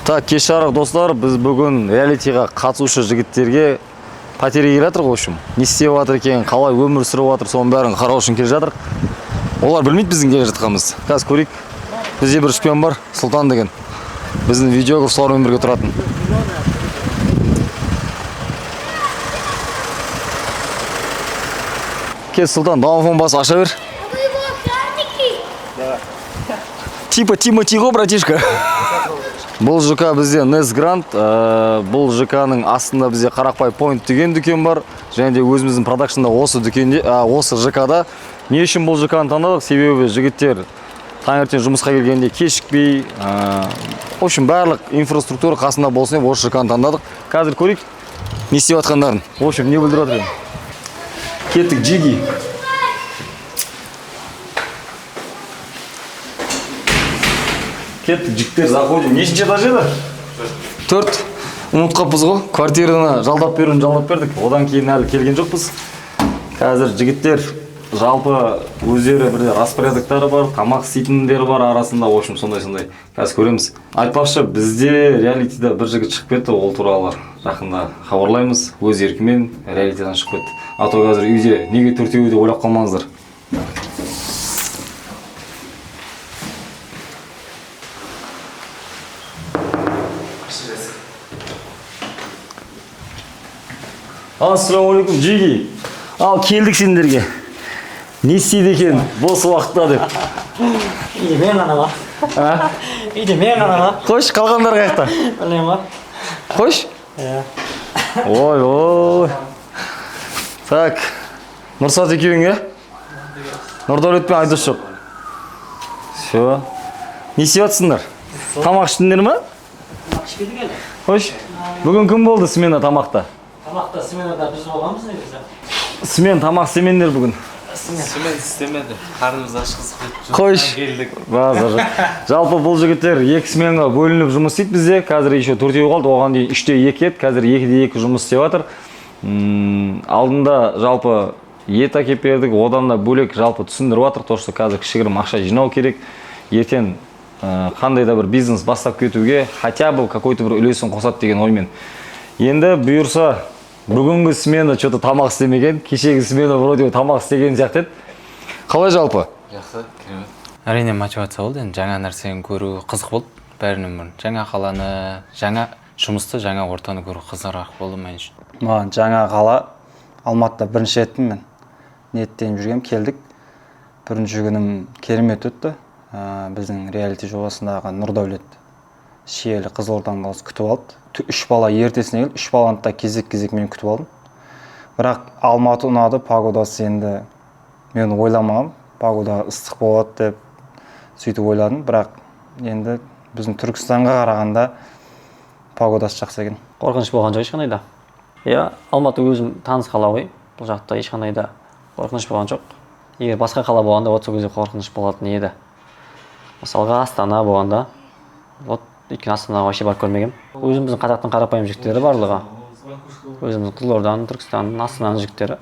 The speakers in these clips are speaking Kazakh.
Так, кеш жарық достар, біз бүгін реалитиға қатысушы жігіттерге пәтерге келе жатырық, в общем. Не істеп жатыр екен, қалай өмір сүріп жатыр, соның бәрін қарау үшін келе жатырық. Олар білмейді біздің келе жатқанымызды. Қазір көрейік. Бізде бір шпион бар, Сұлтан деген. Біздің видеограф солармен бірге тұратын. Кел, Сұлтан, домофон басы аша бер. Типа Тимати ғой, братишка. Бұл ЖК бізде Нес Грант, бұл ЖК-ның астында бізде Қарақбай Point деген дүкен бар. Және де өзіміздің продакшнда осы дүкенде, осы ЖК-да. Не үшін бұл ЖК-ны таңдадық? Себебі жігіттер таңертең жұмысқа келгенде кешікпей, в общем, барлық инфраструктура қасында болсын деп осы ЖК-ны таңдадық. Қазір көрейік, не істеп жатқандарын. В общем, не білдіріп жатыр. Кеттік, Джиги. Кеттік, жігіттер, заходим. Нешінші этажда? 4. Ұмытқаппыз ғой. Квартираны жалдап бердік. Одан кейін әлі келген жоқпыз. Қазір жігіттер жалпы өздері бірде распорядоктары бар, тамақ істейтіндері бар арасында, в общем, сондай. Қазір көреміз. Айтпақшы, бізде реалитида бір жігіт шығып кетті, ол туралы жақында хабарлаймыз. Өз еркімен реалитидан шығып кетті. А то қазір үйде неге төртеуі деп ойлап қалмаңыздар. Ассалаумалейкум, Джиги. Ал, келдік сендерге. Не істейді екен бос уақытта деп. Үйде мен ғана ма? Үйде мен ғана ма? Қойш, қалғандар қаяқта? Білем ма? Қойш? Иә. Ой. Так, Нұрсат екеуің, е? Нұрдәулет пен Айдос жоқ. Все. Не істеп жатсыңдар? Тамақ іштіңдер ме? Тамақ ішпедік әлі. Қойш, бүгін кім болды смена тамақта? Тамақта сменада біз болғанбыз негізі. Смен, тамақ істемеңдер бүгін. Смен істемеді. Қарнымыз ашқызып кетті. Қойш. Жалпы бұл жігіттер 2 сменға бөлініп жұмыс істейді бізде. Қазір еще 4-еу қалды, оған дейін 3-те 2 еді. Қазір 2-де 2 жұмыс істеп жатыр. Алдында жалпы ет әкеп бердік, одан да бөлек жалпы түсіндіріп жатыр. То, что қазір кішігірім ақша жинау керек. Ертең қандай да бір бизнес бастап кетуге хотя бы какой-то бір үлесін қосады деген оймен. Енді бұйырса бүгінгі смена что-то тамақ істемеген, кешегі смена вроде тамақ істеген сияқты еді. Қалай жалпы? Жақсы, керемет. Әрине мотивация болды, енді жаңа нәрсені көру қызық болды. Бәрінен бұрын жаңа қаланы, жаңа жұмысты, жаңа ортаны көру қызығырақ болды мен үшін. Маған жаңа қала Алматыда бірінші еттім мен. Ниеттеніп жүргем, келдік. Бірінші күнім керемет өтті. Біздің реалити жобасындағы Нұрдәулет Шиелі Қызылордадан қаласы күтіп алды. 3 бала ертесіне келді, 3 баланы да кезек мен күтіп алдым. Бірақ Алматы ұнады, погодасы енді мен ойламағам. Погода ыстық болады деп сөйтіп ойладым, бірақ енді біздің Түркістанға қарағанда погодасы жақсы екен. Қорқыныш болған жоқ ешқандай да. Иә, Алматы өзім таныс қала ғой. Бұл жақта ешқандай да қорқыныш болған жоқ. Егер басқа қала болғанда сол кезде қорқыныш болатын еді. Мысалға Астана болғанда, өйткені Астанаға вообще барып көрмегем. Өзіміздің қазақтың қарапайым жігіттері барлығы. Өзіміздің Қызылорданың, Түркістанның, Астананың жігіттері.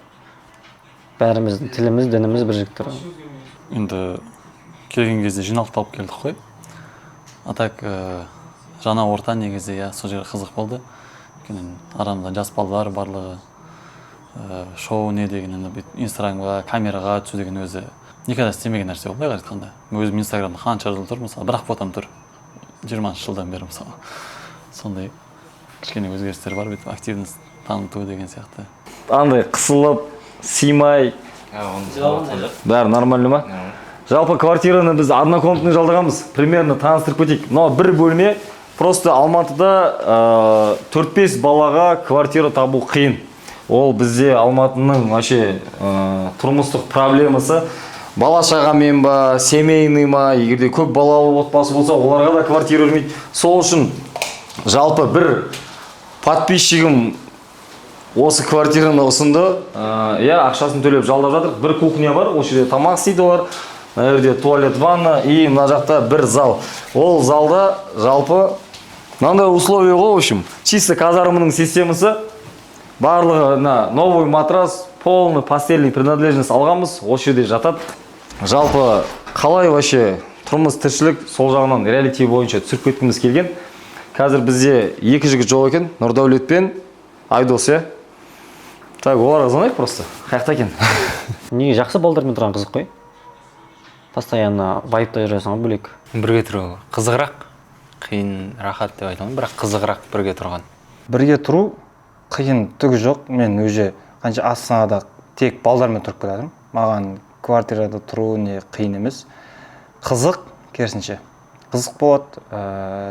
Бәріміздің тіліміз, дініміз бір жігіттер. Енді келген кезде жиналып келдік қой. А так жаңа орта негізі сол жерге қызық болды. Арамыздан жас балалар барлығы шоу не деген инстаграмға, камераға түсу деген өзі никогда істемеген нәрсе болды айтқанда. Өзім инстаграмда қанша жыл тұр, мысалы, бірақ фотом тұр. 20 жылдан бері мысалы. Сондай кішкене өзгерістер бар, бүйтіп активность таныту деген сияқты. Андай қысылып, симай. Бәрі нормально ма? Жалпы квартираны біз однокомнатный жалдағанбыз. Примерно таныстырып кетейік. Но бір бөлме, просто Алматыда 4-5 балаға квартира табу қиын. Ол бізде Алматының вообще тұрмыстық проблемасы. Бала шағамен ба, семейный ма, егерде көп балалы отбасы болса, оларға да квартира бермейді. Сол үшін жалпы бір подписчигім осы квартираны ұсынды. Ақшасын төлеп жалдап жатыр. Бір кухня бар, ол жерде тамақ істейді олар. Мына жерде туалет, ванна и мына жақта бір зал. Ол залда жалпы мынандай условия ғой, в общем, чисто казарманың системасы. Барлығы новый матрас, полный постельный принадлежность алғанбыз. Ол жерде жатады. Жалпы қалай вообще тұрмыс тіршілік сол жағынан реалити бойынша түсіріп кеткіміз келген. Қазір бізде екі жігіт жоқ екен, Нұрдәулет пен Айдос, иә? Так, оларға звонайық просто. Қаяқта екен? Неге жақсы балдармен тұрған қызық қой. Постоянно вайпта жүресің ғой бөлек. Бірге тұру қызығырақ, қиын, рахат деп айта алмаймын, бірақ қызығырақ бірге тұрған. Бірге тұру қиын түгі жоқ. Мен уже қанша Астанада тек балдармен тұрып келатырмын. Маған квартирада тұру не қиын емес. Қызық, керісінше. Қызық болады.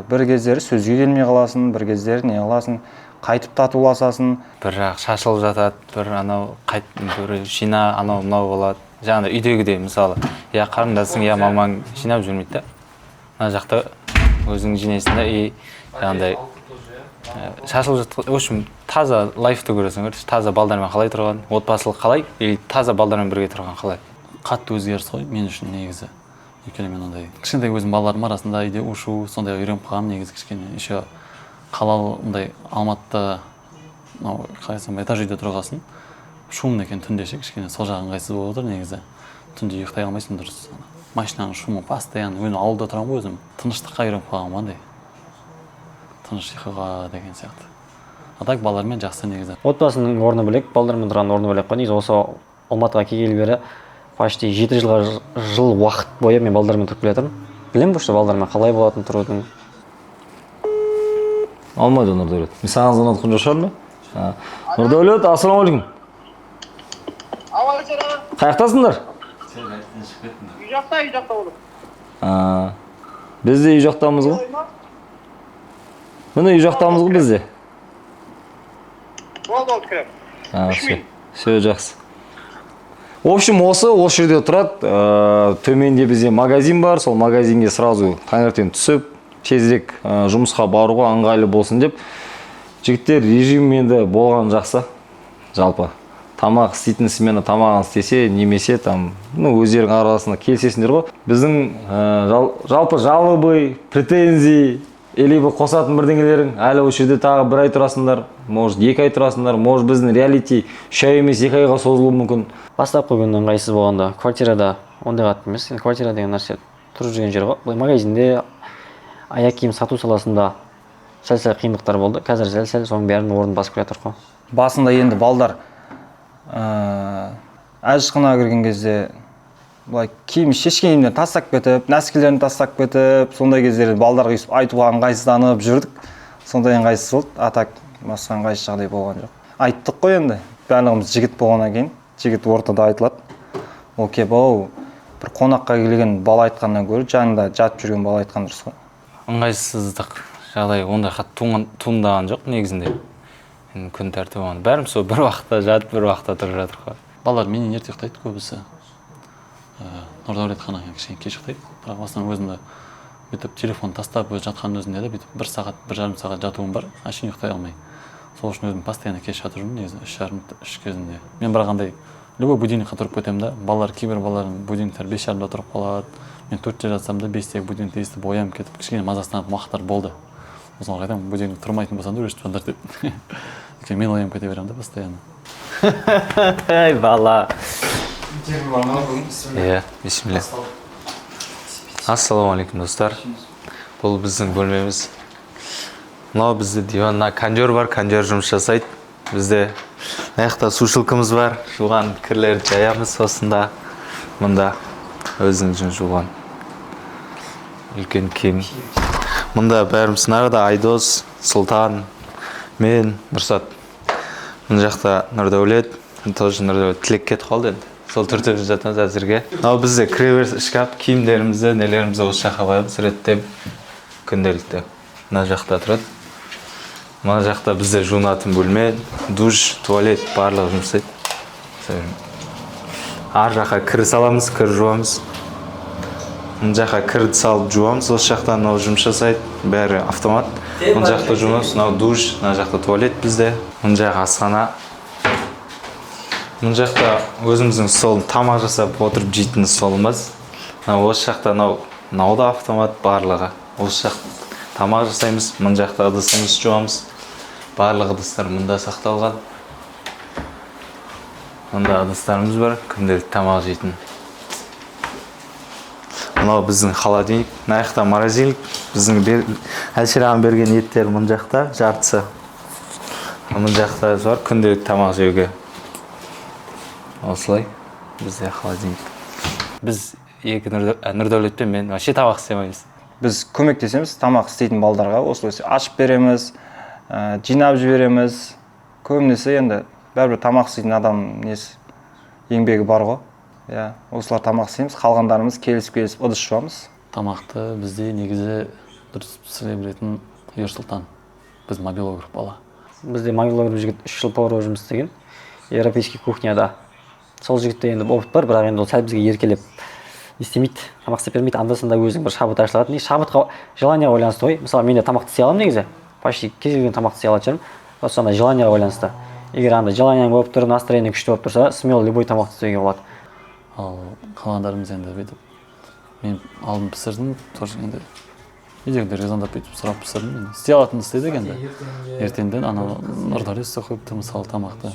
Бір кездері сөзге келмей қаласың, бір кездері не қаласың, қайтып татуласасын. Бір жақ шашылып жатады, бір анау бір жина анау мынау болады. Жаңағыдай үйдегідей, мысалы, я қарындасың, я мамаң жинап жүрмейді да. Мына жақта өзің жинайсың да, жаңағыдай шашылып жатқан, в общем, таза лайфты көресің, таза балдармен қалай тұрған, отбасылық қалай, или таза балдармен бірге тұрған қалай. Қатты өзгеріс қой мен үшін негізі. Өйткені мен ондай кішкентай өзім балаларым арасында үйде ушу сондай үйреніп қалғанмын негізі кішкене. Еще қалалындай Алматыда мынау қалай айтсам этаж үйде тұрғасын. Шумный екен түнде ше, кішкене сол жағы ыңғайсыз болып отыр негізі. Түнде ұйықтай алмайсың дұрыс. Машинаның шумы постоянно. Мен ауылда тұрамын ғой өзім. Тыныштыққа үйреніп қалғанмын андай. Тыныш ұйқыға деген сияқты. А так балалармен жақсы негізі. Отбасының орны бөлек, балдармен тұрған орны бөлек қой. Негізі осы Алматыға келгелі бері почти 7 жыл уақыт бойы мен балдармен тұрып келе жатырмын. Білемін что балдармен қалай болатынын тұрудың. Алмайды Нұрдәулет. Мен саған звонатқан жоқ шығармын ба? Нұрдәулет, ассалаумағалейкум. Қаяқтасыңдар? Үй жақта болдық. Біз де үй жақтамыз ғой. Міне үй жақтамыз ғой біз де. Болды кірем. Все жақсы. В общем, осы жерде тұрады. Төменде бізде магазин бар. Сол магазинге сразу таңертең түсіп, тезірек жұмысқа баруға ыңғайлы болсын деп. Жігіттер режимменде болған жақсы. Жалпы. Тамақ істейтін смена тамағын істесе, немесе там, өздерің арасында келісесіңдер ғой. Біздің жалпы жалобы, претензии, либо қосатын бірдеңелерің, әлі осы жерде тағы бір ай тұрасыңдар, может 2 ай тұрасыңдар, может біздің реалити 3 ай емес 2 айға созылуы мүмкін. Бастапқы күні ыңғайсыз болғанда квартирада ондай қатты емес. Квартира деген нәрсе тұрып жүрген жер ғой. Бұл магазинде аяқ киім сату саласында сәл-сәл қиындықтар болды. Қазір сәл-сәл соның бәрін орнын басып келе жатыр ғой. Басында енді балдар әжіханаға кірген кезде былай киім шешкен киімдерін тастап кетіп, нәскилерін тастап кетіп, сондай кездерде балдарға өйстіп айтуға ыңғайсызданып жүрдік. Сондай ыңғайсыз болды. Атак басқа ыңғайсыз жағдай болған жоқ. Айттық қой енді. Барлығымыз жігіт болғаннан кейін, жігіт ортада айтылады. Ол кебау бір қонаққа келген бала айтқаннан гөрі жанында жатып жүрген бала айтқан дұрыс қой. Ыңғайсыздық жағдай ондай қатты туындаған жоқ негізінде. Күн тәртібі болған. Бәріміз сол бір уақытта жатып, бір уақытта тұрып жатыр ғой. Балалар менен ерте ұйықтайды көбісі. Нұрдәулет қана кішкене кеш ұйықтайды. Бірақ басынан өзімді бүйтіп телефон тастап жатқан өзінде де бүйтіп 1 сағат, 1,5 сағат жатуым бар. Әшейін ұйықтай алмай. Сол үшін өзім постоянно кеш жатып жүрмін негізі 3:30 кезінде. Мен бірақ андай любой будильникқа тұрып кетемін да. Балалар кейбір балалардың будильниктері 5:30-да тұрып қалады. Мен 4-те жатсам да 5-тегі будильникті естіп оянып кетіп кішкене мазасызданатын уақыттар болды. Осыған айтамын, будильник тұрмайтын болсаң да өшіп жатыр деп. Мен оянып кете беремін да постоянно. Ай бала. Иә, бисмилля. Ассалаумағалейкум достар. Бұл біздің бөлмеміз. Мынау бізде диванна кондер бар, кондер жұмыс жасайды. Бізде аяқта сушилкамыз бар. Жуған кірлерді жаямыз осында. Мында өзіңіздің жуған үлкен кем. Мында бәріміз нарада Айдос, Сұлтан, мен, Нұрсат. Мына жақта Нұрдәулет, тоже Нұрдәулет тілек кетіп қалды енді. Сол түртіп жатамыз әзірге. Ал бізде кіреберіс шкаф, киімдерімізді, нелерімізді осы жаққа қоямыз, реттеп күнделікті. Мына жақта тұрады. Мына жақта бізде жуынатын бөлме, душ, туалет барлығы жұмыс істейді. Ар жаққа кір саламыз, кір жуамыз. Мына жаққа кірді салып жуамыз, осы жақтан мынау жұмыс жасайды, бәрі автомат. Мына жақта жуамыз, мынау душ, мына жақта туалет бізде. Мына жақ асхана. Мына жақта өзіміздің стол тамақ жасап отырып жейтін столымыз. Осы жақта мынау да автомат барлығы. Осы жақта тамақ жасаймыз, мына жақта ыдысымыз жуамыз. Барлық ыдыстар мында сақталған. Мында ыдыстарымыз бар, күнделікті тамақ жейтін. Мынау біздің холодильник, мына жақта морозильник. Біздің Әлшер ағам берген еттер мына жақта жартысы. Мына жақта бар күнделік тамақ жеуге. Осылай бізде холодильник. Біз екі Нұрдәулетпен мен вообще тамақ істемейміз. Біз көмектесеміз тамақ істейтін балдарға, осылай ашып береміз, жинап жібереміз. Көбінесе енді бәрібір тамақ істейтін адам еңбегі бар ғой. Иә, осылар тамақ істейміз, қалғандарымыз келісіп ыдыс жуамыз. Тамақты бізде негізі дұрыс пісіре білетін Ерсұлтан. Біз мобилограф бала. Бізде мобилограф жігіт 3 жыл повар жұмыс істеген. Европейский кухняда. Сол жігітте енді опыт бар, бірақ енді ол сәл бізге еркелеп істемейді, тамақ істеп бермейді. Анда-санда өзің бір шабыт ашылады. Шабытқа желание байланысты ғой. Мысалы мен де тамақты істей аламын негізі. Почти кез келген тамақты істей алатын шығармын. Просто андай желание байланысты. Егер андай желаниең болып тұр, настроение күшті болып тұрса, смело любой тамақты істеуге болады. Ал қалғандарымыз енді бүйтіп мен алдын пісірдім, тоже енді үйдегілерге звондап бүйтіп сұрап пісірдім. Істей алатынды істедік енді. Ертеңден ана Нұрдәулет істеп қойыпты мысалы тамақты.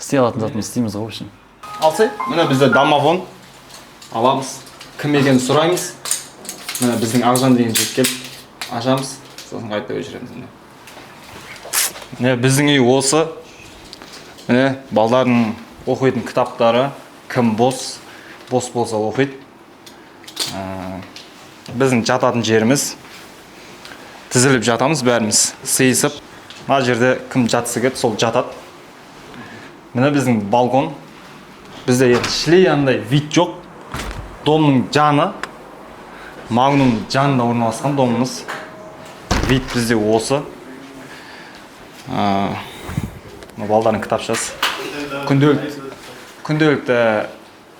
Істей алатын затын істейміз ғой, в общем. Алсай, міне бізде домофон аламыз. Кім екенін сұраймыз. Міне біздің Ақжан деген жігіт келіп ашамыз, сосын қайта өшіреміз. Міне біздің үй осы. Міне балдардың оқитын кітаптары, кім бос болса оқиды. Біздің жататын жеріміз, тізіліп жатамыз бәріміз, сыйысып. Мына жерде кім жатсы келді, сол жатады. Міне біздің балкон. Бізде шлей андай вид жоқ. Домның жаны, Магнум жанында орналасқан домымыз. Вид бізде осы. Балдардың кітапшасы. Күнделікті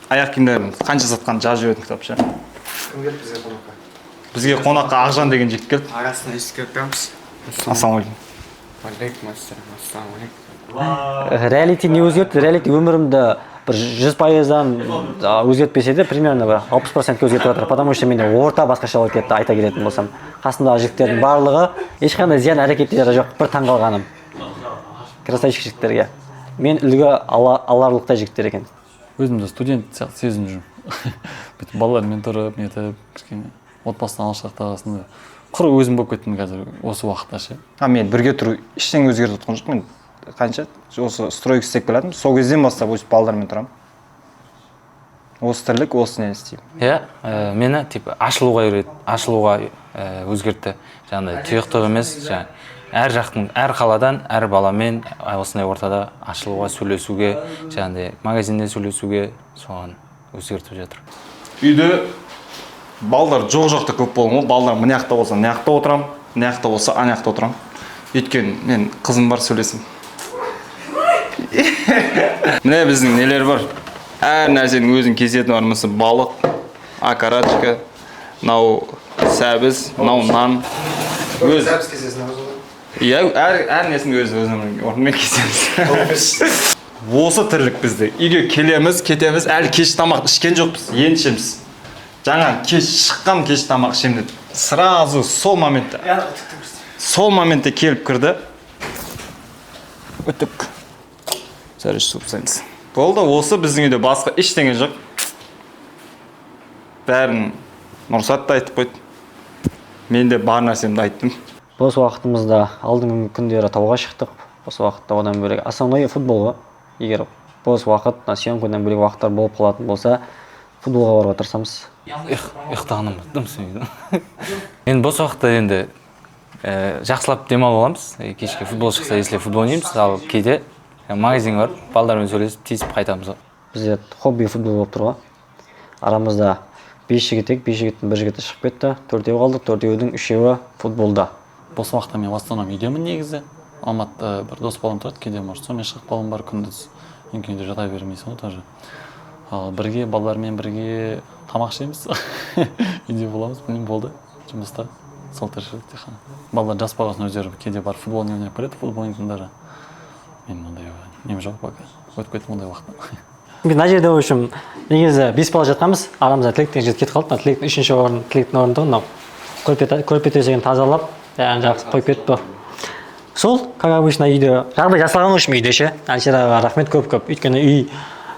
аяқ киімдерін қанша сатқан жазып жүретін кітапша. Кім келді бізге қонаққа? Бізге қонаққа Ақжан деген жігіт келді. Арасына естіп кеткенбіз. Ассалаумағалейкум. Уалейкум ассалам. Ассалаумағалейкум. Реалити не өзгертті? Реалити өмірімді бір 100%-дан өзгертпесе де примерно бір 60%-ке өзгертіп жатыр. Потому что менде орта басқаша болып кетті, айта келетін болсам. Қасымдағы жігіттердің барлығы ешқандай зиян әрекеттері жоқ, бір таңғалғаным. Красавчик жігіттерге. Мен үлгі аларлықтай жігіттер екен. Өзімді студент сияқты сезініп жүрмін. Бүйтіп балалармен тұрып, нетіп, кішкене отбасынан алшақтағасында. Құр өзім болып кеттім қазір осы уақытта ше. Мен бірге тұру ештеңе өзгертіп отқан жоқ. Мен қанша осы стройка істеп келатырмын. Сол кезден бастап өстіп балалармен тұрамын. Осы тірлік, осы не істеймін. Иә, мені ашылуға өзгертті. Жаңағыдай тұйықтық емес, әр жақтың, әр қаладан, әр баламен осындай ортада ашылуға, сөйлесуге, жаңағыдай магазинде сөйлесуге, соған өзгертіп жатыр. Үйде балдар жоқ-жоқты көп болған ғой. Балдар мына жақта болса, мына жақта отырамын, мына жақта болса, ана жақта отырамын. Өйткені мен қызым бар, сөйлесем. Міне біздің нелер бар. Әр нәрсенің өзінің кесеті бар. Мысалы балық, окорочка, мынау сәбіз, мынау нан. Сәбіз кесесіне өзі. Иә, әр нәрсені өзінің орнымен кесеміз. Осы тірлік бізде. Үйге келеміз, кетеміз, әлі кеш тамақ ішкен жоқпыз, енді ішеміз. Жаңа кеш шыққан кеш тамақ ішемін. Сразу сол моментте келіп кірді. Өттік. Сәріш суп сайымыз. Болды, осы біздің үйде басқа ештеңе жоқ. Бәрін Нұрсат та айтып қойды. Мен де бар нәрсемді айттым. Бос уақытымызда алдыңғы күндері тауға шықтық. Осы уақытта одан бөлек основной футболға. Егер бос уақыт, съемкадан бөлек уақыттар болып қалатын болса, футболға баруға тырысамыз. Ұйықтағаным дым сөйді. Енді бос уақытта енді жақсылап демалып аламыз. Кешке футбол шықса, если футбол ойнаймыз, ал кейде магазин бар, балдармен сөйлесіп, тиісіп қайтамыз. Бізде хобби футбол болып тұр ғой. Арамызда 5 жігіт, 5 жігіттің 1 жігіті шығып кетті. 4-еу қалды, 4-еудің 3-еуі футболда. Бос уақытта мен в основном үйдемін негізі. Алматыда бір дос балам тұрады, кейде может сонымен шығып қалым бар, күндіз үйде жата бермейсің ғой тоже. Ал бірге балалармен бірге тамақ ішеміз. Үйде боламыз, білмеймін болды жұмыста. Сол тіршілік те қана. Балалар жас баласын өздері кейде бар футбол ойнап келеді, футбол ойнайтындары. Мен ондай нем жоқ пока. Өтіп кеттім ондай уақытта. Мына жерде в общем негізі 5 бала жатқанбыз. Арамызда Тілектен жігіт кетіп қалды. Тілектің 3-ші орын, Тілектің орындығы мынау. Көрпе төсегін тазалап, жақсы қойып кетті. Сол, как обычно үйде жағдай жасалған үшін үйде ше. Әлшер ағаға рахмет көп. Өйткені үй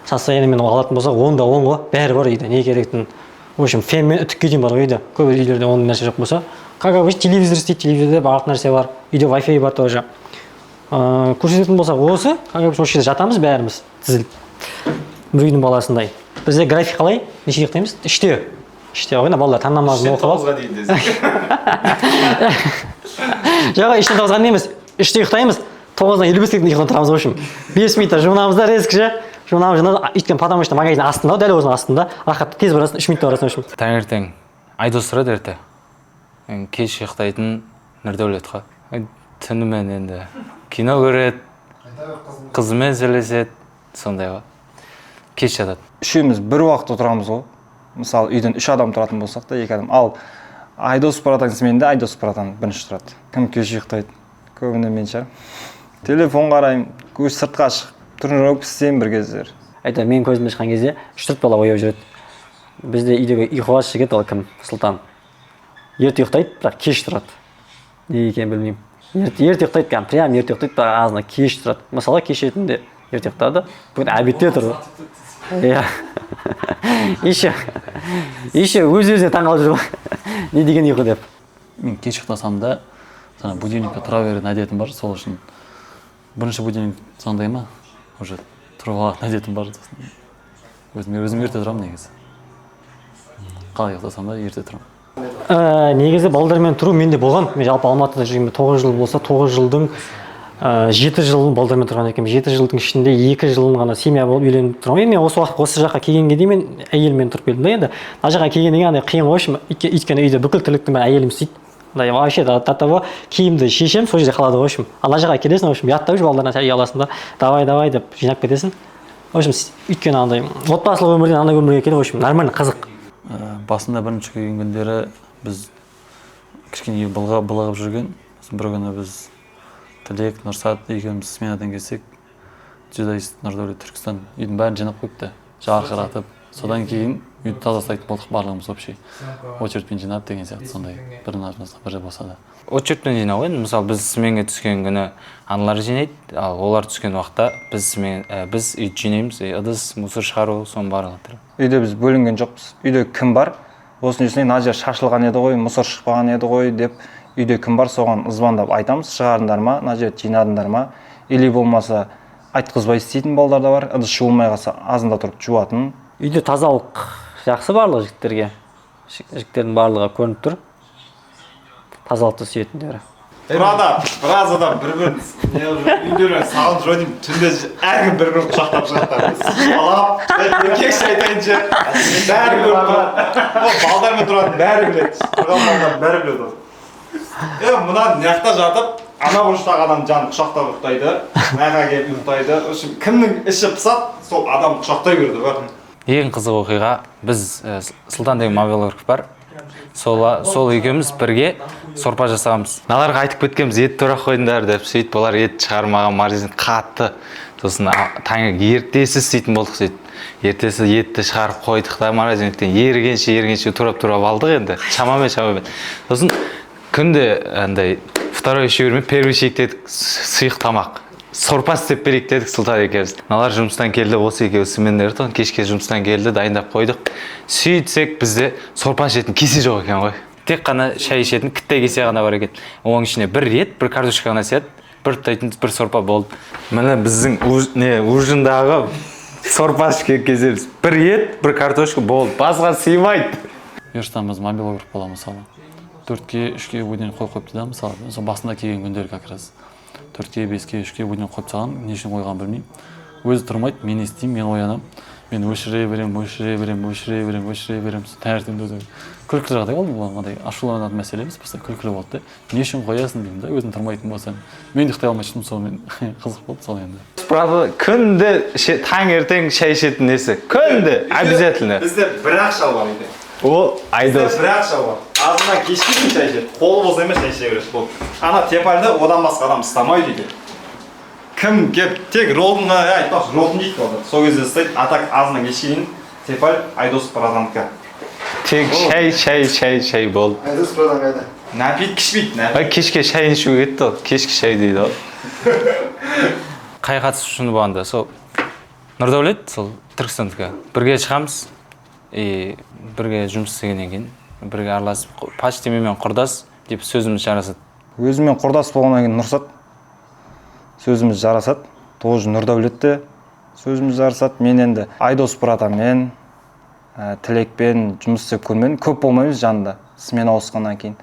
состояниемен алатын болсақ, 10-да 10 ғой. Бәрі бар үйде. Не керектін В общем, фен мен үтікке дейін бар ғой үйде. Көп үйлерде ондай нәрсе жоқ болса. Как обычно телевизор істейді, телевизорда барлық нәрсе бар. Үйде Wi-Fi бар тоже. Көрсететін болсақ осы, как обычно осы жерде жатамыз бәріміз тізіліп. Бір үйдің баласындай. Бізде график қалай? Нешеде ұйықтаймыз? 3-те. 3-те ғой, балалар таң намазын оқып алып. Жоқ, 3-тен 9-ға дейін емес. 3-те ұйықтаймыз. 9-дан 55-ке дейін ұйықтап тұрамыз, в общем. 5 минутта жуынамыз да резкіше. Жуынамыз, өйткені потому что магазин астында, дәл өзінің астында. Рахат тез барасың, 3 минутта барасың, в общем. Таңертең Айдос тұрады ерте. Кеш ұйықтайтын Нұрдәулет қой. Түнімен енді кино көреді, қызымен сөйлеседі, сондай ғой. Кеш жатады. Үшеуміз бір уақытта тұрамыз ғой. Мысалы, үйден 3 адам тұратын болсақ та, 2 адам. Ал Айдос братан сменде Айдос братан бірінші тұрады. Кім кеш ұйықтайды? Көбіне мен шығар. Телефон қараймын, көз сыртқа шығып, тренировка істеймін бір кездер. Айтам, мен көзімде шыққан кезде 3-4 бала ояу жүреді. Бізде үйдегі ұйқыға жігіт ол кім? Сұлтан. Ерте ұйықтайды, бірақ кеш тұрады. Не екенін білмеймін. Ерте ұйықтайды, прям ерте ұйықтайды, бірақ азына кеш тұрады. Мысалы, кеш етінде ерте ұйықтады, бүгін обедте тұрды. Иә. Еще өз-өзіне таңғалып жүр ғой. Не деген ұйқы деп. Мен кеш ұйықтасам да, будильникке тұра беретін әдетім бар, сол үшін. Бірінші будильник сондай ма? Уже тұрып алатын әдетім бар. Өзім ерте тұрамын негізі. Қалай ұйықтасам да ерте тұрамын. Негізі балдармен тұру менде болған. Мен жалпы Алматыда жүргенде 9 жыл болса, 9 жылдың 7 жылын балдармен тұрған екенмін. 7 жылдың ішінде 2 жылын ғана семья болып үйленіп тұрмын. Мен осы жаққа келгенге дейін мен әйеліммен тұрып келдім да енді. Мына жаққа келгенде андай қиын ғой, өйткені үйде бүкіл тірліктің бәрі әйелім істейді. Вообще до того киімді шешем, сол жерде қалады ғой, в общем. Ана жаққа келесің, в общем, ұяттап жүр балдарына тәрбие аласың да, давай деп жинап кетесің. В общем, өйткені андай отбасылық өмірден андай өмірге келу, в общем, нормально қызық. Басында бірінші келген күндері біз кішкене былығып жүрген. Бір күні біз Тілек, Нұрсат екеуміз сменадан келсек, Жүдайс, Нұрдәулет, Түркістан үйдің бәрін жинап қойыпты, жарқыратып. Содан кейін үйді тазалайтын болдық барлығымыз вообще. Очередьпен жинап деген сияқты сондай бірінің арасында бір болса да. Очередьпен жинау ғой, мысалы біз сменге түскен күні аналар жинайды, ал олар түскен уақытта біз үйді жинаймыз, ыдыс, мусор шығару, соның барлығы. Үйде біз бөлінген жоқпыз. Үйде кім бар? Осының үстіне мына жер шашылған еді ғой, мусор шықпаған еді ғой деп үйде кім бар соған звондап айтамыз, шығардыңдар ма, мына жерді жинадыңдар ма? Или болмаса айтқызбай істейтін балдар да бар, ыдыс жуылмай қалса азында тұрып жуатын. Үйде тазалық жақсы барлығы жігіттерге. Жігіттердің барлығы көрініп тұр. Тазалықты сүйетіндері. Тұрада, біраз адам бір-бірін үйлерін сағынып жүріп, түнде әркім бір-бірін құшақтап шығаттар. Алап, еркекше айтайынша, бәрі көріп тұрады. Балдармен тұрады, бәрі біледі. Тұрған балдар бәрі біледі. Мына няқта жатып, ана бұрыштағы адам жанын құшақтап ұйықтайды, мынаға келіп ұйықтайды. Кімнің іші пысады, сол адам құшақтай берді бар. Ең қызық оқиға, біз Сұлтан деген мобилограф бар. Сол екеуміз бірге сорпа жасағанбыз. Наларға айтып кеткенбіз, ет тұрақ қойдыңдар деп, сөйтіп олар ет шығармаған, маржин қатты. Сосын таңы ертесі істейтін болдық сөйтіп. Ертесі етті шығарып қойдық та маржиниктен ергенше турап алдық енді. Шамамен. Сосын күнде андай второй шеверме, первый шейік дедік, сұйық тамақ. Сорпа істеп берейік дедік Сұлтан екеуміз. Налар жұмыстан келді, осы екеуі сменде тұрған, кешке жұмыстан келді, дайындап қойдық. Сөйтсек бізде сорпа ішетін кесе жоқ екен ғой. Тек қана шай ішетін кіттай кесе ғана бар екен. Оның ішіне бір ет, бір картошка ғана сияды, бір тұтайтын бір сорпа болды. Міне біздің ужиндағы сорпа ішкен кезіміз. Бір ет, бір картошка болды, басқа сыймайды. Ертең біз мобилограф боламыз мысалы. 4-ке, 3-ке будильник қойып қойыпты да, мысалы. Сол басында келген күндер как раз. 4-ке, 5-ке, 3-ке будильник қойып тастаған, не үшін қойғанын білмеймін. Өзі тұрмайды, мен естимін, мен оянамын. Мен өшіре берем. Таңертең өзі күлкілі жағдай болды, бұл мынандай ашуланатын мәселе емес, просто күлкілі болды да. Не үшін қоясың деймін да, өзің тұрмайтын болсаң. Мен ұйықтай алмай шықтым, сол мен қызық болды сол енді. Правда, күнде таңертең шай ішетін несі? Күнде обязательно. Бізде бір-ақ шал бар үйде. Ол Айдос. Бір-ақ шал бар. Азынан кешке дейін шай ішеді. Қолы болса емес шай іше береді. Бұл ана тепальды одан басқа адам ұстамайды үйде. Кім кеп тек ролдың ғана айтпақшы, ролдың дейді болды. Сол кезде істейді, а так азынан кешке дейін тепаль Айдос братандікі. Тек шай болды. Айдос братан қайда? Напит кішпейді. Кешке шай ішуге кетті ол. Кешкі шай дейді ол. Қай қатысушыны болғанда, сол Нұрдәулет, сол Түркістандікі. Бірге шығамыз. бірге жұмыс істегеннен кейін бірге араласып почти менімен құрдас деп сөзіміз жарасады. Өзімен құрдас болғаннан кейін Нұрсат сөзіміз жарасады. Тоже Нұрдәулетте сөзіміз жарасады. Мен енді Айдос братамен, Тілекпен жұмыс істеп көрмедім. Көп болмаймыз жанында. Смена ауысқаннан кейін.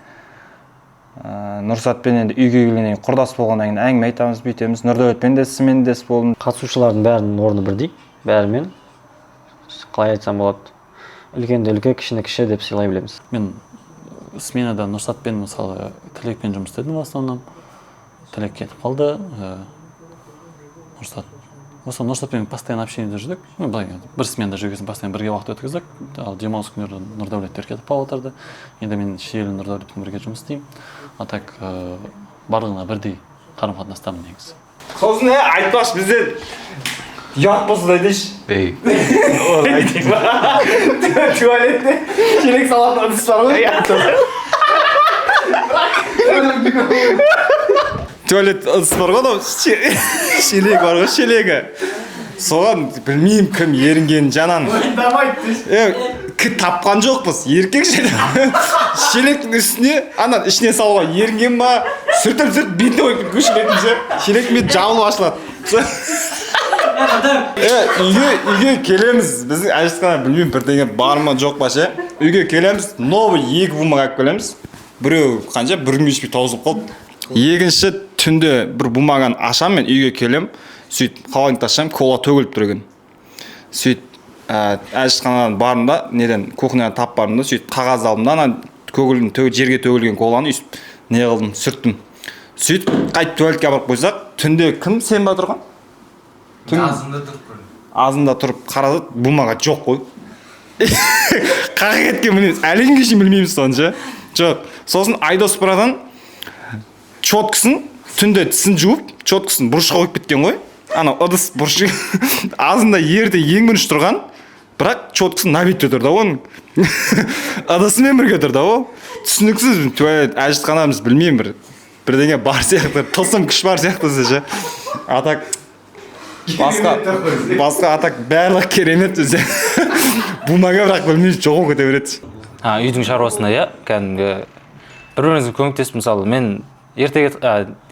Нұрсатпен енді үйге келгеннен кейін құрдас болғаннан кейін әңгіме айтамыз, бүйтеміз. Нұрдәулетпен де смендес болдым. Қатысушылардың бәрінің орны бірдей, бәрімен қалай айтсам болады, үлкенді үлке, кішіні кіші деп сыйлай білеміз. Мен сменада Нұрсатпен мысалы Тілекпен жұмыс істедім в основном. Тілек кетіп қалды. Нұрсатпен постоянно общениеде жүрдік. Былай бір сменада жүрген постоянно бірге уақыт өткіздік. Ал демалыс күндері Нұрдәулеттер кетіп қалып отырды. Енді мен Шиелі Нұрдәулетпен бірге жұмыс істеймін. А так барлығына бірдей қарым-қатынастамын негізі. Сосын айтпақшы бізде ұят болса да дейші. Туалетте шелек салатын ыдыс бар ғой. Туалет ыдыс бар ғой, шелек бар ғой, шелегі. Соған білмеймін кім ерінген жанан. Кім тапқан жоқпыз, еркек шелектің үстіне, анан ішіне салуға ерінген ба, сүртіп бетіне ойып көшілетінше, шелектің беті жабылып ашылады. Үйге келеміз, біздің әжетқана білмеймін бірдеңе бар ма жоқ па ше. Үйге келеміз, новый 2 бумага алып келеміз. Біреу қанша бір күн ішпей таусылып қалды. Екінші түнде бір бумаганы ашам, мен үйге келем, сөйтіп холодильникті ашам, кола төгіліп тұр екен. Сөйтіп әжетқанадан барымда, неден кухнядан тап барымда, сөйтіп қағаз алдым да, жерге төгілген коланы өйстіп не қылдым, сүрттім. Сөйтіп қайт туалетке барып қойсақ, түнде кім сен ба тұрған? Азында тұрып қарады, бумага жоқ қой. Қаға кеткен білмейміз, әлі шейін білмейміз сонша. Жоқ. Сосын Айдос братан чоткысын түнде тісін жуып, чоткысын бұрышқа қойып кеткен ғой. Ана ыдыс бұрышы азында ерте ең бірінші тұрған, бірақ чоткысын набитте тұр да оның. Ыдысымен бірге тұр да ол. Түсініксіз туалет әжетханамыз білмеймін бірдеңе бар сияқты, тылсым күш бар сияқты ше. Атак басқа атак барлық керемет өзі. Бумага бірақ білмейміз жоғын көте береді. Үйдің шаруасына кәдімгі бір-бірімізге көмектесіп, мысалы мен ертеге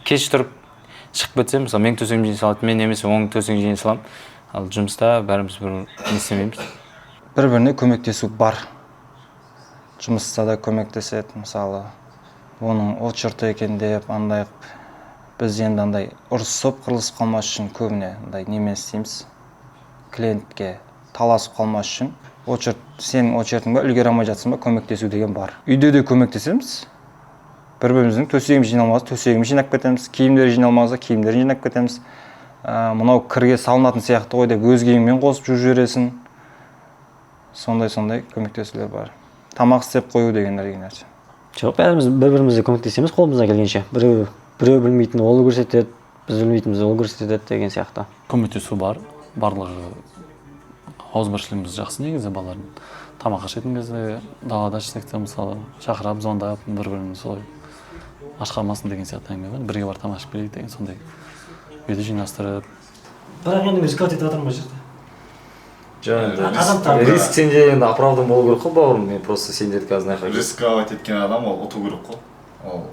кеш тұрып шығып кетсем, мысалы мен төсегімді жиі салады, мен немесе оның төсегін жиі салам. Ал жұмыста бәріміз бір не істемейміз. Бір-біріне көмектесу бар. Жұмыста да көмектеседі, мысалы оның отчерті екен деп, андай біз енді андай ұрысып қырылысып қалмас үшін көбіне андай немен істейміз. Клиентке таласып қалмас үшін сенің очертің ба, үлгере алмай жатсың ба, көмектесу деген бар. Үйде де көмектесеміз. Бір-біріміздің төсегіміз жиналмаса, төсегіміз жинап кетеміз, киімдер жиналмаса, киімдерін жинап кетеміз. Мынау кірге салынатын сияқты ғой деп өз киіммен қосып жүріп жібересің. Сондай көмектесулер бар. Тамақ істеп қою дегендер деген нәрсе. Жоқ, бәріміз бір-бірімізге көмектесеміз қолымыздан келгенше. Біреу білмейтін ол көрсетеді, біз білмейтініміз ол көрсетеді деген сияқты. Көмектесу бар, барлығы ауызбіршілігіміз жақсы негізі балалардың. Тамақ ашатын кезде далада ішсек те мысалы шақырып, звондап, бір-біріміз солай аш қалмасын деген сияқты әңгіме бар. Бірге бар тамақ ішіп келейік деген сондай үйді жинастырып. Бірақ енді риск етіп жатырмын бұл жерде. Жаңағы риск сенде енді оправдан болу керек қой бауырым. Мен просто сендерді қазір найқай. Рисковать еткен адам ол ұту керек қой. Ол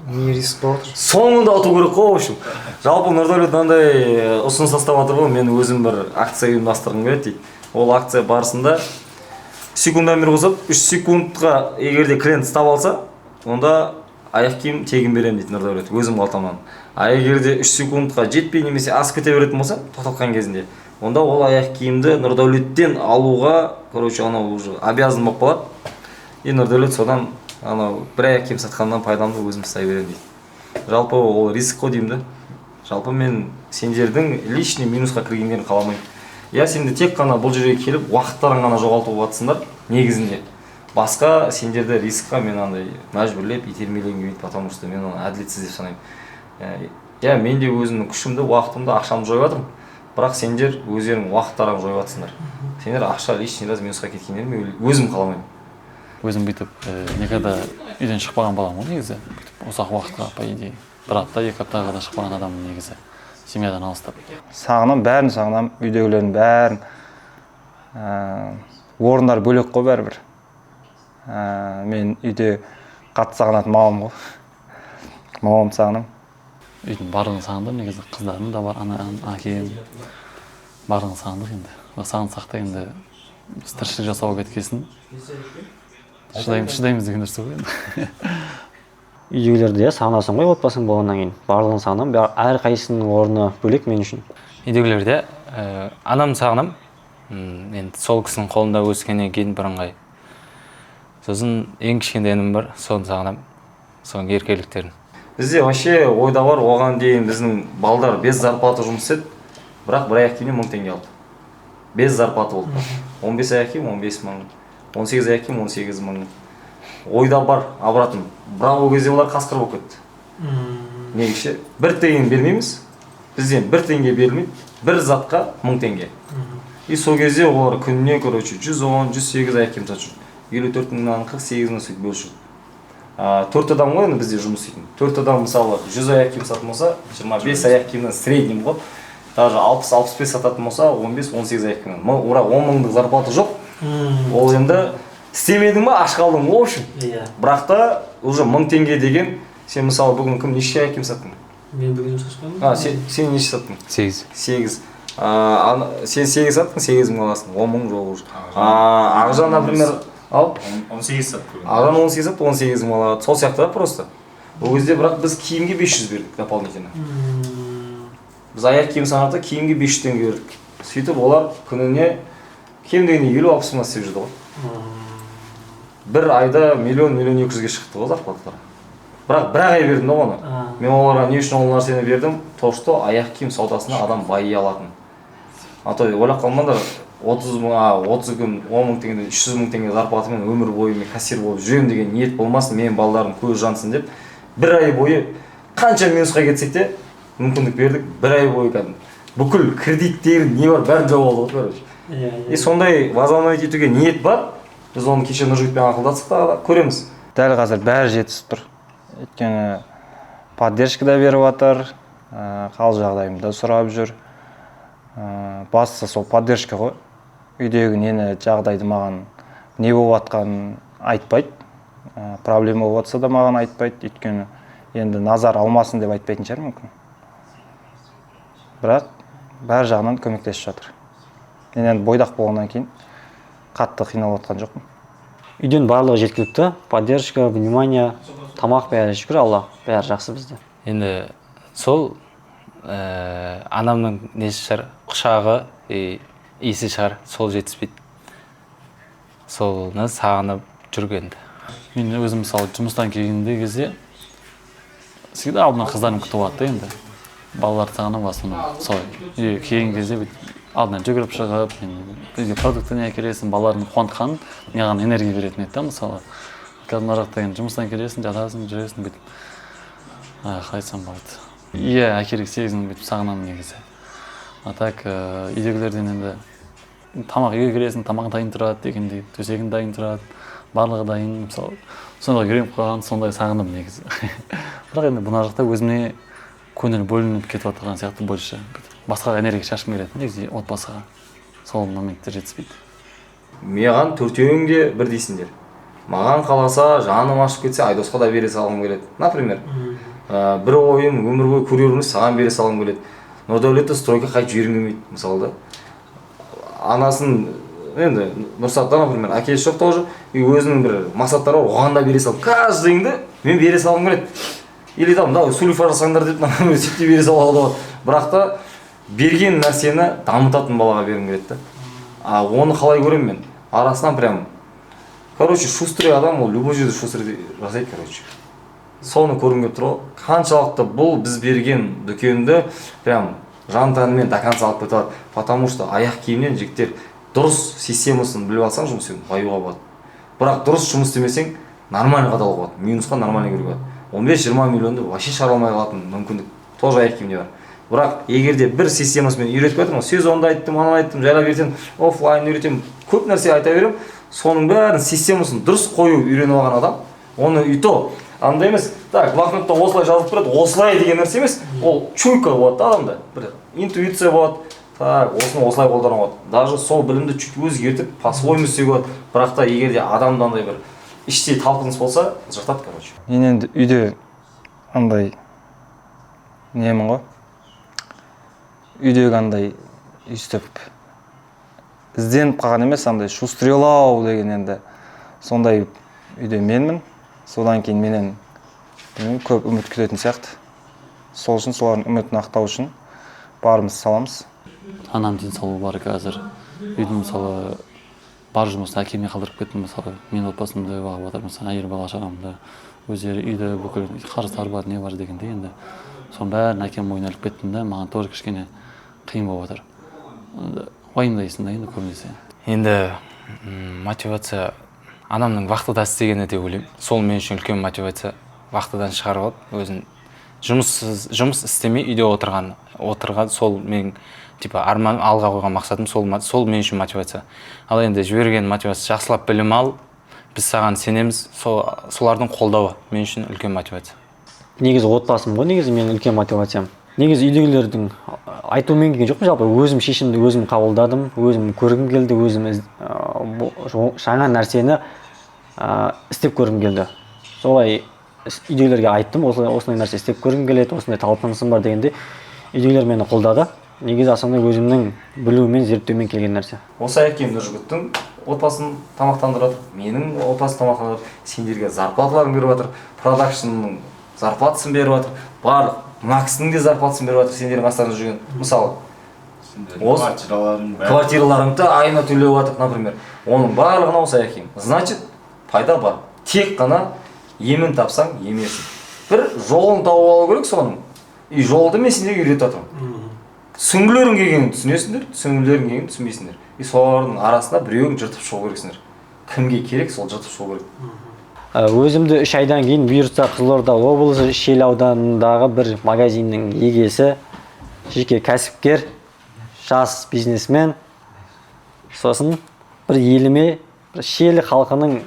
не риск болып отыр? Соңында ұту керек қой, в общем. Жалпы Нұрдәулет андай ұсыныс тастап жатыр ғой, мен өзім бір акция ұйымдастырғым келеді дейді. Ол акция барысында секундомер қосып, 3 секундқа егерде клиент ұстап алса, онда аяқ киім тегін беремін дейді Нұрдәулет, өзім қалтамнан. А егерде 3 секундқа жетпей немесе асып кете беретін болса, тоқтатқан кезінде, онда ол аяқ киімді Нұрдәулеттен алуға, короче, анау уже обязан болып қалады. И Нұрдәулет содан анау бір аяқ киім сатқаннан пайдамды өзім ұстай беремін дейді. Жалпы ол риск қой деймін да. Жалпы мен сендердің личный минусқа кіргендерін қаламаймын. Я сенде тек қана бұл жерге келіп, уақыттарын ғана жоғалтып жатсыңдар негізінде. Басқа сендерді рискқа мен андай мәжбүрлеп, итермелеген келмейді, потому что мен оны әділетсіз деп санаймын. Я мен де өзімнің күшімді, уақытымды, ақшамды жойып жатырмын. Бірақ сендер өздерің уақыттарын жойып жатсыңдар. Сендер ақша лишний раз минусқа кеткендерін мен өзім қаламаймын. Өзім бүйтіп никогда үйден шықпаған балам ғой негізі. Ұзақ уақытқа, по идее, бір апта, 2 аптаға да шықпаған адамның негізі. Семьядан алыстап. Сағынам, бәрін сағынам, үйдегілердің бәрін. орындар бөлек қой бәрібір. Мен үйде қатты сағынатын мамам ғой. Мамамды сағынам. Үйдің барлығын сағындым, негізі қыздарым да бар, анам, әкем. Барлығын сағындық енді. Сағынсақ та енді біз тіршілік жасауға кеткесін. Шыдаймыз деген дұрыс ғой енді. Үйдегілерді сағынасың ғой отбасың болғаннан кейін. Барлығын сағынам, әрқайсысының орны бөлек мен үшін. Үйдегілерде анам сағынам. Енді сол кісінің қолында өскеннен кейін бірыңғай. Сосын ең кішкентай інім бар, соны сағынам. Соның еркеліктерін. Бізде вообще ойда бар, оған дейін біздің балдар без зарплаты жұмыс істеді, бірақ бір аяқ киімнен 1000 теңге алды. Без зарплаты болды. 15 аяқ киім 15 мың, 18 аяқ киім 18 мың. Ойда бар, обратно. Бірақ ол кезде олар қасқыр болып кетті. Негізше 1 теңге бермейміз. Бізден 1 теңге берілмейді, бір затқа 1000 теңге. И сол кезде олар күніне, короче, 110, 108 аяқ киім сатып жүрді. 54 мыңнан 48 мың сөйтіп бөліп жүрді. 4 адам ғой енді бізде жұмыс істейтін. 4 адам мысалы 100 аяқ киім сататын болса, 25 аяқ киімнен средний болады. Даже 60-65 сататын болса, 15-18 аяқ киімнен. Бірақ 10 мыңдық зарплата жоқ. Ол енді істемедің ба, аш қалдың ғой үшін. Бірақ та уже 1000 теңге деген, сен мысалы бүгін кім неше аяқ киім саттың? Мен бүгін сатпадым. Сен неше саттың? 8. 8. Сен 8 саттың, 8 мың аласың, 10 мың жоқ уже. Ақжан, например, ал 18 сатты. Аған 18 сатты, 18 мың алады. Сол сияқты да просто. Ол кезде бірақ біз киімге 500 бердік дополнительно. Біз аяқ киім санатта киімге 500 теңге бердік. Сөйтіп олар күніне кем дегенде 50-60 мың істеп жүрді ғой. Бір айда миллион 200-ге шықты ғой зарплаталар. Бірақ бір ай бердім оны. Мен оларға не үшін ол нәрсені бердім? То, что аяқ киім саудасына адам байи алатын. А то ойлап қалмаңдар, 30 күн, 10 мың теңге, 300 мың теңге зарплатымен өмір бойы мен кассир болып жүрем деген ниет болмасын, менің балдарым көз жансын деп, бір ай бойы қанша минусқа кетсек те мүмкіндік бердік, бір ай бойы кәдімгі бүкіл кредиттер не бар бәрін жауып алдық, короче. И сондай возобновить етуге ниет бар. Біз оны кеше Нұржігітпен ақылдастық та көреміз. Дәл қазір бәрі жетісіп тұр. Өйткені поддержка да беріп жатыр, қал жағдайымды сұрап жүр. Бастысы сол поддержка ғой. Үйдегі нені жағдайды маған не болып жатқанын айтпайды. Проблема болып жатса да маған айтпайды. Өйткені енді назар алмасын деп айтпайтын шығар мүмкін. Бірақ бәр жағынан көмектесіп жатыр. Мен енді бойдақ болғаннан кейін қатты қиналып жатқан жоқпын. Үйден барлығы жеткілікті, поддержка, внимание, тамақ бәрі шүкір Алла, бәрі жақсы бізде. Енді сол анамның несі шығар, құшағы, иісі шығар, сол жетіспейді. Солны сағынып жүргенді. Мен өзім мысалы жұмыстан келгенде кезде всегда алдынан қыздарым күтіп алады енді. Балаларды сағынам басында. Солай. Келген кезде алдынан жүгіріп шығып, бізге продукты не әкелесің, балалардың қуантқанын маған энергия беретін еді, мысалы. Қазір мына жақта енді жұмыстан келесің, жатасың, жүресің бүйтіп. Қалай айтсам болады. Иә, әкелік сегізін бүйтіп сағынамын негізі. А так, үйдегілерден енді тамақ үйге келесің, тамағың дайын тұрады дегендей, төсегің дайын тұрады, барлығы дайын, мысалы. Сонда үйреніп қалған, сондай сағындым негізі. Бірақ енді мына жақта өзіме көңіл бөлініп кетіп жатқан сияқты больше. Басқаға энергия шашқым келеді, негізі отбасыға. Сол моменттер жетіспейді. Маған төртеуің де бір дейсіңдер. Маған қаласа, жаным ашып кетсе, Айдосқа да бере салғым келеді. Например, бір ойым өмір бойы көреріміз саған бере салғым келеді. Нұрдәулетті стройка қайтып жібергім келмейді, мысалы да. Анасын, енді Нұрсатта, например, әкесі жоқ тоже, и өзінің бір мақсаттары бар, оған да бере салғым. Каждыйыңды мен бере салғым келеді. Или там, да, сулифа жасаңдар деп, сөйтіп бере салуға болады. Бірақ та берген нәрсені дамытатын балаға бергім келеді. Оны қалай көремін мен? Арасынан прям, короче, шустрый адам, ол любой жерде шустрый жасайды, короче. Соны көргім келіп тұр. Қаншалықты бұл біз берген дүкенді прям жан-тәнімен до конца алып кетеді. Потому что аяқ киімнен жігіттер дұрыс системасын біліп алсаң жұмыс істеуін баюға болады. Бірақ дұрыс жұмыс істемесең нормально қадалуға болады. Минусқа нормально кіруге болады. 15-20 миллионды вообще шығара алмай қалатын мүмкіндік тоже аяқ киімде бар. Бірақ егерде бір системасымен үйретіп жатырмын, сезонда айттым, ананы айттым, жайлап ертең офлайн үйретем, көп нәрсе айта берем, соның бәрін системасын дұрыс қою үйреніп алған адам, оны үйто андай емес, так, блокнотта осылай жазылып тұрады, осылай деген нәрсе емес, ол чуйка болады адамда, бір интуиция болады, так осыны осылай қолдануға болады. Даже сол білімді чуть өзгертіп по-своему істеуге болады. Бірақ та егер де адамда андай бір іштей талпыныс болса жыртады, короче. Мен енді үйде андай немін ғой, үйдегі андай өйстіп ізденіп қалған емес, андай шустрелау деген енді сондай үйде менмін. Содан кейін менен көп үміт күтетін сияқты. Сол үшін солардың үмітін ақтау үшін барымыз саламыз. Анам денсаулығы бар қазір. Үйдің мысалы бар жұмысын әкеме қалдырып кеттім. Мысалы мен отбасымды бағып жатырмын, мысалы әйел бала шағамды, өздері үйді бүкіл қарыздар бар, не бар дегенде енді соның бәрін әкем мойнына іліп кеттім де, маған тоже кішкене қиын болып жатыр. Уайымдайсың да енді көбінесе. Енді мотивация анамның вахтада істегені деп ойлаймын. Сол мен үшін үлкен мотивация. Вахтадан шығарып алып, өзін жұмыс істемей үйде отырған сол мен типа арман алға қойған мақсатым сол мен үшін мотивация. Ал енді жіберген мотивация жақсылап білім ал, біз саған сенеміз, солардың қолдауы мен үшін үлкен мотивация. Негізі отбасым ғой, негізі менің үлкен мотивациям. Негізі үйдегілердің айтумен келген жоқпын, жалпы өзім шешімді өзім қабылдадым, өзім көргім келді, өзім жаңа нәрсені істеп көргім келді. Солай үйдегілерге айттым, осындай нәрсе істеп көргім келеді, осындай талпынысым бар дегенде үйдегілер мені қолдады. Негізі асандай өзімнің білумен, зерттеумен келген нәрсе. Осы әкем Нұржігіттің отбасын тамақтандырады, менің отбасын тамақтандырады, сендерге зарплаталарын беріп жатыр, продакшнның зарплатасын беріп жатыр, барлық Максның де зарплатасын беріп жатыр, сендердің астарыңызда жүрген. Мысалы, квартираларыңды айына төлеп жатыр, например. Оның барлығына осы әкем. Значит, пайда бар. Тек қана емін тапсаң, емерсің. Бір жолын тауып алу керек соның. И жолды мен сендерге үйретіп жатырмын. Сүңгілерің келгенін түсінесіңдер, сүңгілерің келгенін түсінбейсіңдер. И солардың арасында біреуін жыртып шығу керексіңдер. Кімге керек, сол жыртып шығу керек. Өзімді 3 айдан кейін бұйыртса Қызылорда облысы Шел ауданындағы бір магазиннің егесі, жеке кәсіпкер, жас бизнесмен. Сосын бір еліме, бір Шел халқының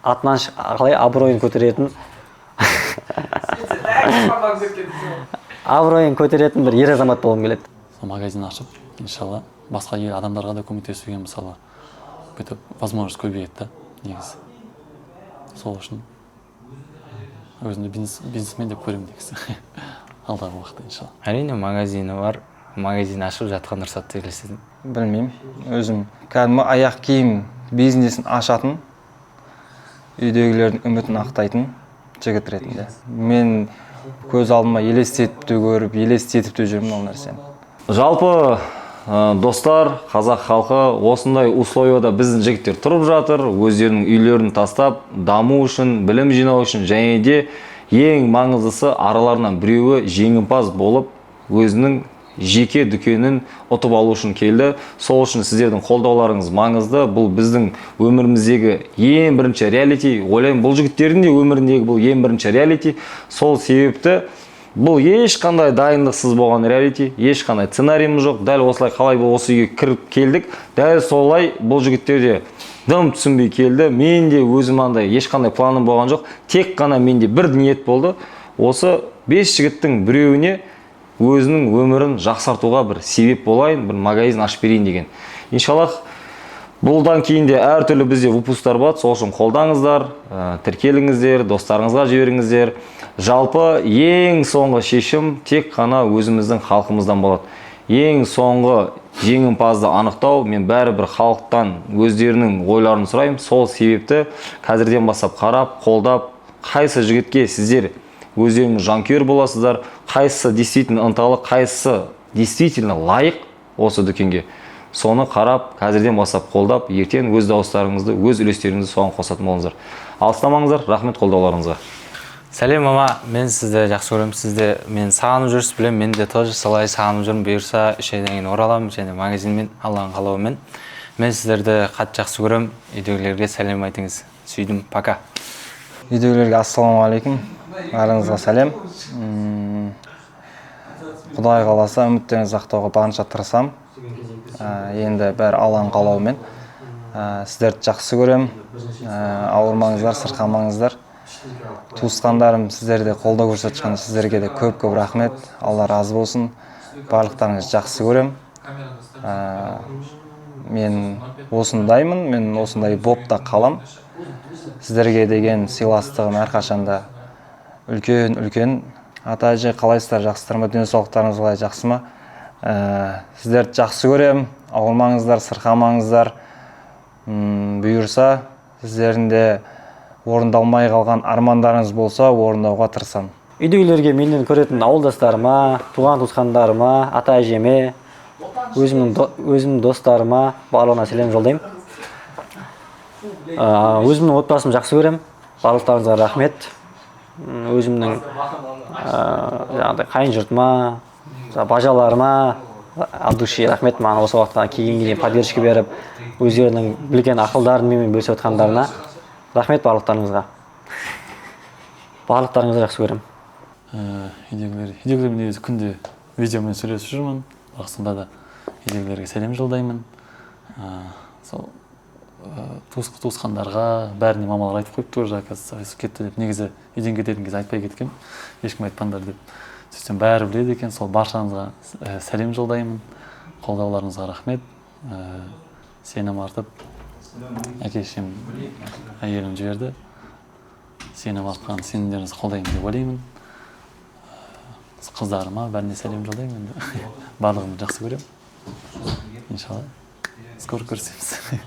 атынан қалай абыройын көтеретін бір ер азамат болғым келеді. Магазин ашып, иншалла, басқа ел адамдарға да көмектесуге мысалы бүйтіп возможность көбейеді да, негізі. Сол үшін өзімді бизнесмен деп көремін негізі. Алдағы уақытта иншалла. Әрине магазині бар, магазин ашып жатқан рұқсатты елестедім. Білмеймін, өзім кәдімгі аяқ киім бизнесін ашатын, үйдегілердің үмітін ақтайтын жігіт ретінде. Мен көз алдыма елестетіп те көріп, елестетіп те жүрмін ол нәрсені. Жалпы достар, қазақ халқы осындай условияда біздің жігіттер тұрып жатыр, өздерінің үйлерін тастап, даму үшін, білім жинау үшін, және де ең маңыздысы араларынан біреуі жеңімпаз болып, өзінің жеке дүкенін ұтып алу үшін келді. Сол үшін сіздердің қолдауларыңыз маңызды. Бұл біздің өміріміздегі ең бірінші реалити. Ойлаймын, бұл жігіттердің де өміріндегі бұл ең бірінші реалити. Сол себепті бұл ешқандай дайындықсыз болған реалити, ешқандай сценарийіміз жоқ. Дәл осылай қалай бұл осы үйге кіріп келдік. Дәл солай бұл жігіттер де дым түсінбей келді. Мен де өзім андай ешқандай планым болған жоқ. Тек қана менде бір ниет болды. Осы 5 жігіттің біреуіне өзінің өмірін жақсартуға бір себеп болайын, бір магазин ашып берейін деген. Иншаллах, бұлдан кейін де әртүрлі бізде выпустар болады, сол үшін қолдаңыздар, тіркеліңіздер, достарыңызға жіберіңіздер. Жалпы ең соңғы шешім тек қана өзіміздің халқымыздан болады. Ең соңғы жеңімпазды анықтау, мен бәрібір халықтан өздерінің ойларын сұраймын. Сол себепті қазірден бастап қарап, қолдап, қайсы жігітке сіздер өздеріңіз жанкүйер боласыздар, қайсысы действительно ынталы, қайсысы действительно лайық осы дүкенге. Соны қарап, қазірден бастап қолдап, ертең өз дауыстарыңызды, өз үлестеріңізді соған қосатын болыңыздар. Алыстамаңыздар, рахмет қолдауларыңызға. Сәлем мама, мен сізді жақсы көремін, сізді мен сағынып жүрсіз білем, мен де тоже солай сағынып жүрмін, бұйырса 3 айдан кейін ораламын, және магазинмен, Алланың қалауымен. Мен сіздерді қатты жақсы көремін, үйдегілерге сәлем айтыңыз. Сүйдім, пока. Үйдегілерге ассалаумағалейкум, бәріңізге сәлем. Құдай қаласа үміттеріңізді ақтауға барынша тырысамын. Енді бәрі Алланың қалауымен. Сіздерді жақсы көремін, ауырмаңыздар, сырқамаңыздар. Туысқандарым сіздерде қолдау көрсетіп жатқан сіздерге де көп рахмет. Алла разы болсын. Барлықтарыңызды жақсы көремін. Мен осындаймын, мен осындай боп та қалам. Сіздерге деген сыйластығым әрқашанда үлкен. Ата әже қалайсыздар, жақсылар ма, денсаулықтарыңыз қалай, жақсы ма? Сіздерді жақсы көрем, ауырмаңыздар, сырқамаңыздар. Бұйырса, сіздердің де орындалмай қалған армандарыңыз болса, орындауға тырысамын. Үйдегілерге менен көретін ауылдастарыма, туған туысқандарыма, ата әжеме, өзімнің достарыма барлығына сәлем жолдаймын. Өзімнің отбасымды жақсы көрем. Барлықтарыңызға рахмет. Өзімнің қайын жұртыма, бажаларыма от души рахмет. Маған осы уақытқа келгенге дейін поддержка беріп, өздерінің білген ақылдарын менімен бөлісіп отқандарына рахмет барлықтарыңызға. Барлықтарыңызды жақсы көрем. Үйдегілермен негізі күнде видеомен сөйлесіп жүрмін. Бірақ сонда да үйдегілерге сәлем жолдаймын. Сол туысқандарға бәріне мамалар айтып қойыпты уже, оказывается, кетті деп. Негізі үйден кететін кезде айтпай кеткем, ешкім айтпаңдар деп. Сөйтсем бәрі біледі екен. Сол баршаңызға сәлем жолдаймын. Қолдауларыңызға рахмет. Сенім артып, әке-шешем әйелім жіберді. Сенім артқан сенімдеріңізді қолдаймын деп ойлаймын. Қыздарыма бәріне сәлем жолдаймын. Барлығымды жақсы көрем. Иншалла. Скоро көрісеміз.